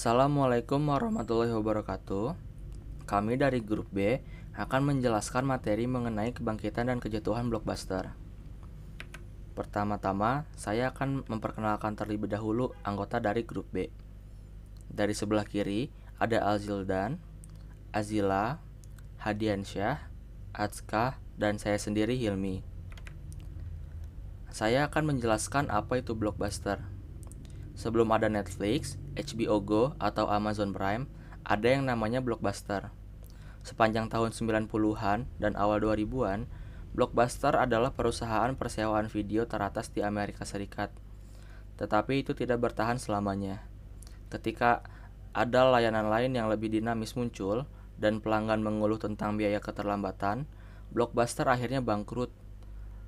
Assalamualaikum warahmatullahi wabarakatuh. Kami dari grup B akan menjelaskan materi mengenai kebangkitan dan kejatuhan blockbuster. Pertama-tama, saya akan memperkenalkan terlebih dahulu anggota dari grup B. Dari sebelah kiri ada Alzildan, Azila, Hadiansyah, Atska, dan saya sendiri Hilmi. Saya akan menjelaskan apa itu blockbuster. Sebelum ada Netflix, HBO Go, atau Amazon Prime, ada yang namanya blockbuster. Sepanjang tahun 90-an dan awal 2000-an, Blockbuster adalah perusahaan persewaan video teratas di Amerika Serikat. Tetapi itu tidak bertahan selamanya. Ketika ada layanan lain yang lebih dinamis muncul dan pelanggan mengeluh tentang biaya keterlambatan, Blockbuster akhirnya bangkrut.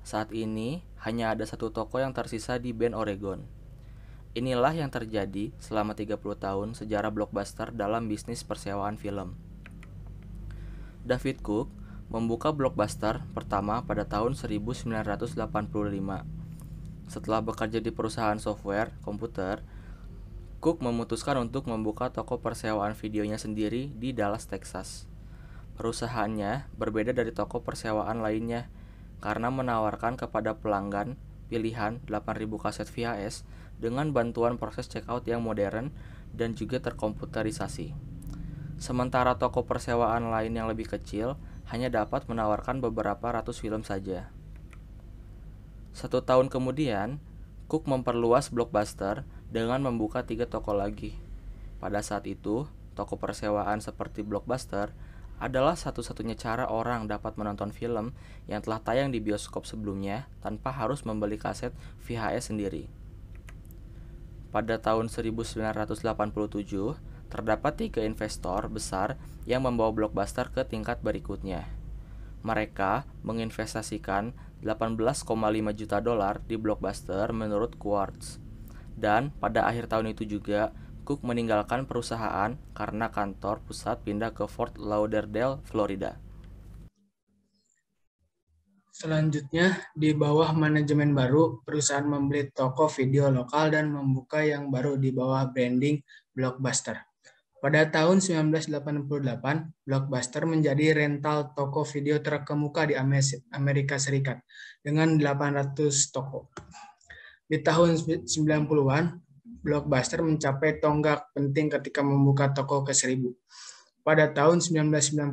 Saat ini hanya ada satu toko yang tersisa di Bend, Oregon. Inilah yang terjadi selama 30 tahun sejarah Blockbuster dalam bisnis persewaan film. David Cook membuka Blockbuster pertama pada tahun 1985. Setelah bekerja di perusahaan software komputer, Cook memutuskan untuk membuka toko persewaan videonya sendiri di Dallas, Texas. Perusahaannya berbeda dari toko persewaan lainnya karena menawarkan kepada pelanggan pilihan 8.000 kaset VHS dengan bantuan proses checkout yang modern dan juga terkomputerisasi. Sementara toko persewaan lain yang lebih kecil hanya dapat menawarkan beberapa ratus film saja. 1 tahun kemudian, Cook memperluas Blockbuster dengan membuka 3 toko lagi. Pada saat itu, toko persewaan seperti Blockbuster adalah satu-satunya cara orang dapat menonton film yang telah tayang di bioskop sebelumnya tanpa harus membeli kaset VHS sendiri. Pada tahun 1987, terdapat 3 investor besar yang membawa Blockbuster ke tingkat berikutnya. Mereka menginvestasikan 18,5 juta dolar di Blockbuster menurut Quartz. Dan pada akhir tahun itu juga, Cook meninggalkan perusahaan karena kantor pusat pindah ke Fort Lauderdale, Florida. Selanjutnya, di bawah manajemen baru, perusahaan membeli toko video lokal dan membuka yang baru di bawah branding Blockbuster. Pada tahun 1988, Blockbuster menjadi rental toko video terkemuka di Amerika Serikat dengan 800 toko. Di tahun 90-an, Blockbuster mencapai tonggak penting ketika membuka toko ke-1000. Pada tahun 1992,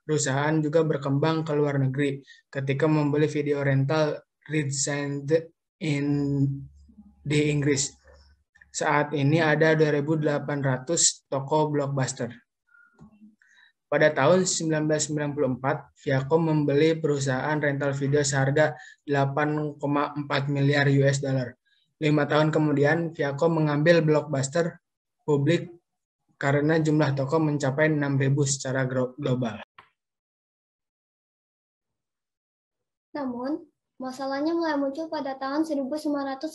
perusahaan juga berkembang ke luar negeri ketika membeli video rental Redsand di Inggris. Saat ini ada 2.800 toko Blockbuster. Pada tahun 1994, Viacom membeli perusahaan rental video seharga 8,4 miliar US dollar. 5 tahun kemudian, Viacom mengambil Blockbuster publik karena jumlah toko mencapai 6.000 secara global. Namun, masalahnya mulai muncul pada tahun 1997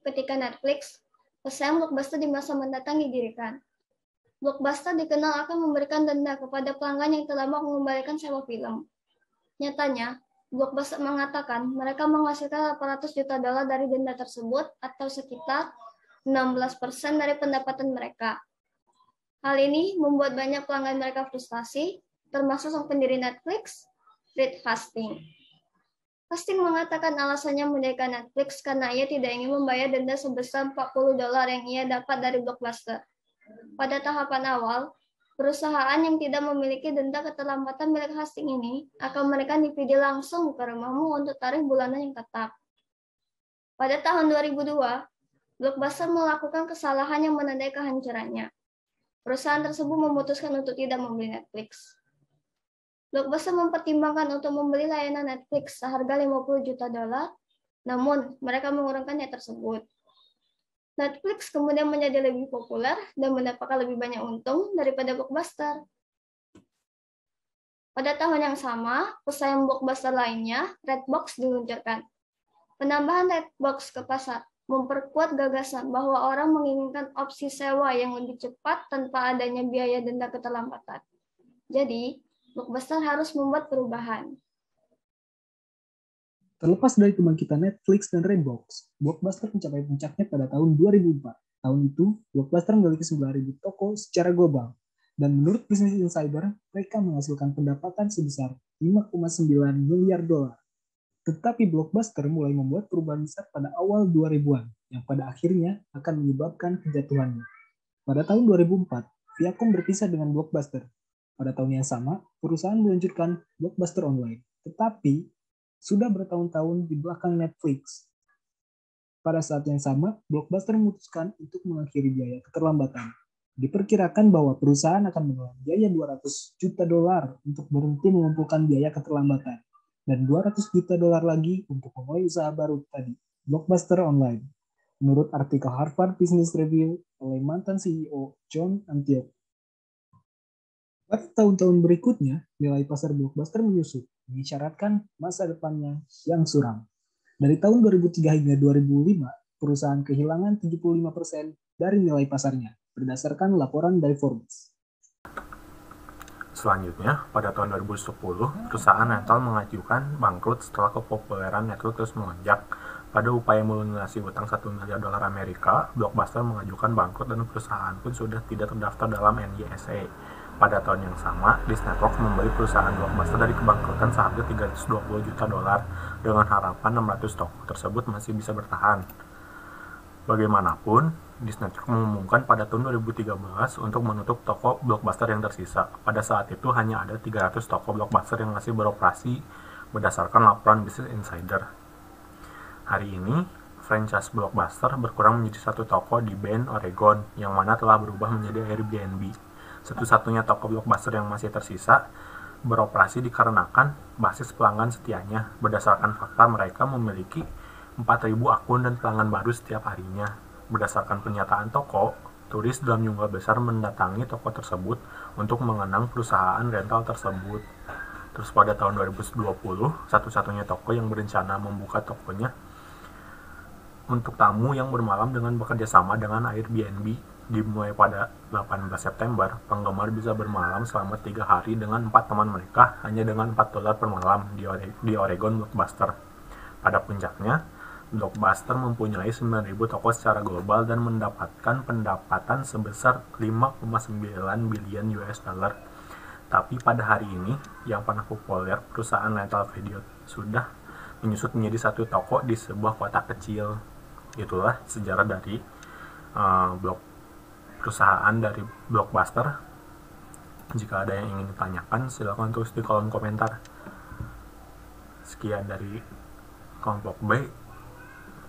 ketika Netflix, pesaing Blockbuster di masa mendatang didirikan. Blockbuster dikenal akan memberikan denda kepada pelanggan yang terlambat mengembalikan sewa film. Nyatanya, Blockbuster mengatakan mereka menghasilkan 800 juta dolar dari denda tersebut atau sekitar 16% dari pendapatan mereka. Hal ini membuat banyak pelanggan mereka frustasi, termasuk sang pendiri Netflix, Reed Hastings. Hastings mengatakan alasannya mendirikan Netflix karena ia tidak ingin membayar denda sebesar 40 dolar yang ia dapat dari Blockbuster. Pada tahapan awal, perusahaan yang tidak memiliki denda keterlambatan milik Hastings ini akan memberikan DVD langsung ke rumahmu untuk tarif bulanan yang tetap. Pada tahun 2002, Blockbuster melakukan kesalahan yang menandai kehancurannya. Perusahaan tersebut memutuskan untuk tidak membeli Netflix. Blockbuster mempertimbangkan untuk membeli layanan Netflix seharga 50 juta dolar, namun mereka mengurangkannya tersebut. Netflix kemudian menjadi lebih populer dan mendapatkan lebih banyak untung daripada Blockbuster. Pada tahun yang sama, pesaing Blockbuster lainnya, Redbox, diluncurkan. Penambahan Redbox ke pasar memperkuat gagasan bahwa orang menginginkan opsi sewa yang lebih cepat tanpa adanya biaya denda keterlambatan. Jadi, Blockbuster harus membuat perubahan. Terlepas dari kebangkitan Netflix dan Redbox, Blockbuster mencapai puncaknya pada tahun 2004. Tahun itu, Blockbuster memiliki 9.000 toko secara global. Dan menurut Business Insider, mereka menghasilkan pendapatan sebesar 5,9 miliar dolar. Tetapi Blockbuster mulai membuat perubahan besar pada awal 2000-an, yang pada akhirnya akan menyebabkan kejatuhannya. Pada tahun 2004, Viacom berpisah dengan Blockbuster. Pada tahun yang sama, perusahaan meluncurkan Blockbuster Online. Tetapi, sudah bertahun-tahun di belakang Netflix. Pada saat yang sama, Blockbuster memutuskan untuk mengakhiri biaya keterlambatan. Diperkirakan bahwa perusahaan akan mengeluarkan biaya 200 juta dolar untuk berhenti mengumpulkan biaya keterlambatan, dan 200 juta dolar lagi untuk memulai usaha baru tadi, Blockbuster Online. Menurut artikel Harvard Business Review oleh mantan CEO John Antioch. Pada tahun-tahun berikutnya, nilai pasar Blockbuster menyusut, mengisyaratkan masa depannya yang suram. Dari tahun 2003 hingga 2005, perusahaan kehilangan 75% dari nilai pasarnya, berdasarkan laporan dari Forbes. Selanjutnya, pada tahun 2010, perusahaan rental mengajukan bangkrut setelah kepopuleran network terus melonjak. Pada upaya melunasi utang 1 miliar dolar Amerika, Blockbuster mengajukan bangkrut dan perusahaan pun sudah tidak terdaftar dalam NYSE. Pada tahun yang sama, Disney Network membeli perusahaan Blockbuster dari kebangkrutan seharga 320 juta dolar dengan harapan 600 toko tersebut masih bisa bertahan. Bagaimanapun, Disney Network mengumumkan pada tahun 2013 untuk menutup toko Blockbuster yang tersisa. Pada saat itu hanya ada 300 toko Blockbuster yang masih beroperasi berdasarkan laporan Business Insider. Hari ini, franchise Blockbuster berkurang menjadi satu toko di Bend, Oregon, yang mana telah berubah menjadi Airbnb. Satu-satunya toko Blockbuster yang masih tersisa beroperasi dikarenakan basis pelanggan setianya. Berdasarkan fakta, mereka memiliki 4.000 akun dan pelanggan baru setiap harinya. Berdasarkan pernyataan toko, turis dalam jumlah besar mendatangi toko tersebut untuk mengenang perusahaan rental tersebut. Terus pada tahun 2020, satu-satunya toko yang berencana membuka tokonya untuk tamu yang bermalam dengan bekerja sama dengan Airbnb. Dimulai pada 18 September, penggemar bisa bermalam selama 3 hari dengan 4 teman mereka hanya dengan $4 per malam di Oregon Blockbuster. Pada puncaknya, Blockbuster mempunyai 9.000 toko secara global dan mendapatkan pendapatan sebesar 5,9 bilion US dollar. Tapi pada hari ini, yang pernah populer, perusahaan rental video sudah menyusut menjadi satu toko di sebuah kota kecil. Itulah sejarah dari perusahaan dari Blockbuster. Jika ada yang ingin ditanyakan, silakan tulis di kolom komentar. Sekian dari kelompok B.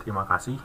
Terima kasih.